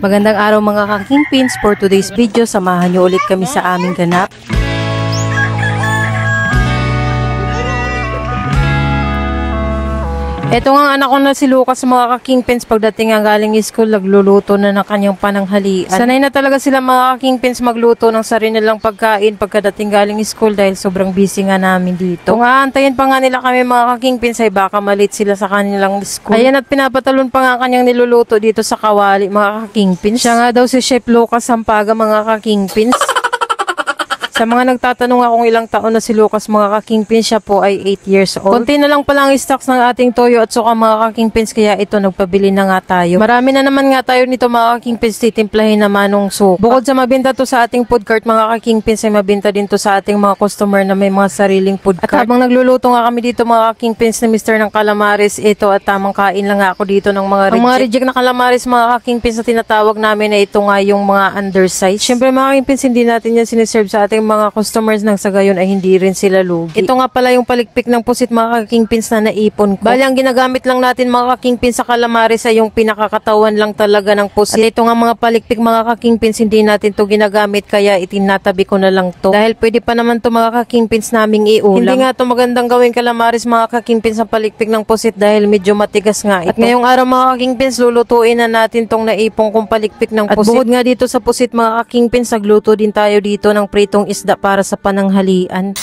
Magandang araw mga ka-kingpins. For today's video, samahan nyo ulit kami sa aming ganap. Ito nga anak ko na si Lucas mga ka-kingpins, pagdating nga galing school, nagluluto na ng kanyang pananghalian. Sanay na talaga sila mga ka-kingpins magluto ng sarili nilang pagkain pagkadating galing school dahil sobrang busy nga namin dito. Kung aantayin pa nga nila kami mga ka-kingpins ay baka malit sila sa kanilang school. Ayan at pinapatalon pa nga kanyang niluluto dito sa kawali mga ka-kingpins. Siya nga daw si Chef Lucas Sampaga mga ka-kingpins. Sa mga nagtatanong kung ilang taon na si Lucas mga ka-kingpins, siya po ay 8 years old. Konti na lang pala ang stocks ng ating toyo at suka mga ka-kingpins, kaya ito nagpabili na nga tayo. Marami na naman nga tayo nito mga ka-kingpins, titimplahin naman nung suka. Bukod sa mabenta to sa ating food cart mga ka-kingpins, ay mabenta din to sa ating mga customer na may mga sariling food cart. At habang nagluluto nga kami dito mga ka-kingpins ni Mr. ng calamares, ito at tamang kain lang nga ako dito ng mga reject. Ang mga reject na calamares mga ka-kingpins na tinatawag namin na ito nga yung mga undersized. Siyempre mga ka-kingpins, hindi natin yan sineserve sa ating mga customers nang sa gayon ay hindi rin sila lugi. Ito nga pala yung palikpik ng pusit mga ka-kingpins na naipon ko. Bali ang ginagamit lang natin mga ka-kingpins sa calamares ay yung pinakakatawan lang talaga ng pusit. At ito nga mga palikpik mga ka-kingpins, hindi natin to ginagamit kaya itinatabi ko na lang to. Dahil pwede pa naman to mga ka-kingpins naming iulam. Hindi nga to magandang gawin calamares mga ka-kingpins ang palikpik ng pusit dahil medyo matigas nga ito. At ngayong araw mga ka-kingpins, lulutuin na natin tong naipong kong palikpik ng pusit. At bukod nga dito sa pusit mga ka-kingpins, nagluto din tayo dito ng pritong isda para sa pananghalian.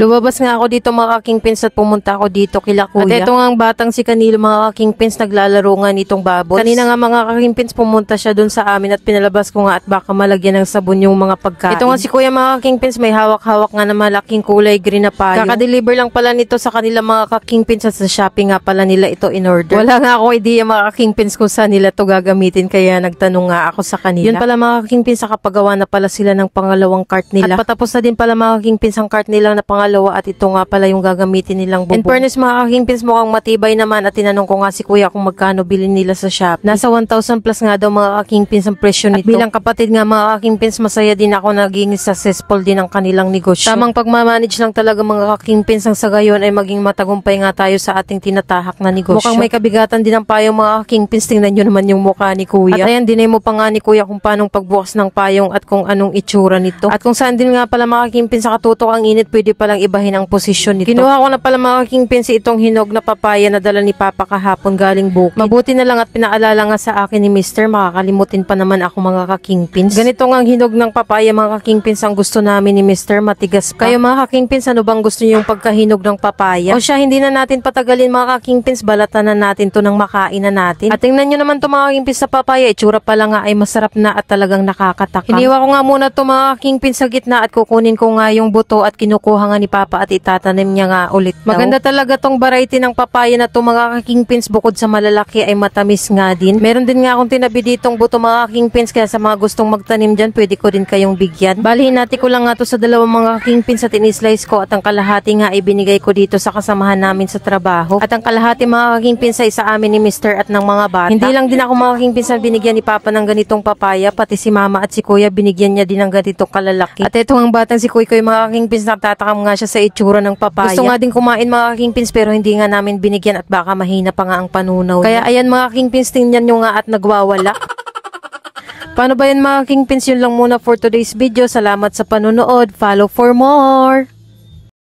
Lumabas nga ako dito mga ka-kingpins at pumunta ako dito kila kuya. At ito nga ang batang si Kanilo mga ka-kingpins, naglalaro nga nitong babots. Kanina nga mga ka-kingpins, pumunta siya dun sa amin at pinalabas ko nga at baka malagyan ng sabon yung mga pagkain. Ito nga si kuya mga ka-kingpins, may hawak-hawak nga na malaking kulay green na payo. Kakadeliver lang pala nito sa kanila mga ka-kingpins at sa Shopee nga pala nila ito in order. Wala nga ako idea mga ka-kingpins kung saan nila to gagamitin kaya nagtanong nga ako sa kanila. Yun pala mga ka-kingpins, nakapagawa na pala sila ng pangalawang cart nila. At patapos na din pala mga ka-kingpins ang cart nila na pangalawa at ito nga pala yung gagamitin nilang bubong. In fairness mga ka-kingpins, mukhang matibay naman at tinanong ko nga si kuya kung magkano bilhin nila sa shop. Nasa 1,000 plus nga daw mga ka-kingpins ang presyo nito. At bilang kapatid nga mga ka-kingpins, masaya din ako naging successful din ang kanilang negosyo. Tamang pagmamanage lang talaga mga ka-kingpins ang sa gayon ay maging matagumpay nga tayo sa ating tinatahak na negosyo. Mukhang may kabigatan din ang payong mga ka-kingpins. Tingnan nyo naman yung mukha ni kuya. At ayan, dinay mo pa nga ni kuya kung paanong pagbukas ng payong at kung anong itsura nito. At kung saan din nga pala mga ka-kingpins sa katutok ang init, pwede palang ibahin ang posisyon nito. Kinuha ko na pala mga ka-kingpins itong hinog na papaya na dala ni Papa kahapon galing bukid. Mabuti na lang at pinaalala nga sa akin ni Mr. Makakalimutin pa naman ako mga ka-kingpins. Ganito nga ang hinog ng papaya mga ka-kingpins ang gusto namin ni Mr. Matigas pa. Kayo mga ka-kingpins, ano bang gusto niyo yung pagkahinog ng papaya? O siya, hindi na natin patagalin mga ka-kingpins, balatan na natin to nang makain na natin. At tingnan nyo naman to mga ka-kingpins sa papaya, itsura pa lang nga ay masarap na at talagang nakakatakam. Iniwa ko nga muna to mga ka-kingpins sa gitna at kukunin ko nga yung buto at kinukuha nga ni Papa at itatanim niya nga ulit daw. Maganda talaga tong variety ng papaya na to mga ka-kingpins, bukod sa malalaki ay matamis nga din. Meron din nga akong tinabi ditong buto mga ka-kingpins, kaya sa mga gustong magtanim dyan, pwede ko din kayong bigyan. Balihin natin ko lang nga to sa dalawang mga ka-kingpins at in-slice ko at ang kalahati nga ay binigay ko dito sa kasamahan namin sa trabaho. At ang kalahati mga ka-kingpins ay sa amin ni Mr. at ng mga bata. Hindi lang din ako mga ka-kingpins na binigyan ni Papa ng ganitong papaya, pati si Mama at si Kuya binigyan niya din ng ganitong kalalaki. At ito ang batang si Kuy Kuy mga ka-kingpins, nagtatakam nga siya sa itsura ng papaya. Gusto nga din kumain mga ka-kingpins pero hindi nga namin binigyan at baka mahina pa nga ang panunaw. Kaya ayan mga ka-kingpins, tingnan nyo nga at nagwawala. Paano ba yan mga ka-kingpins? Yun lang muna for today's video. Salamat sa panonood. Follow for more!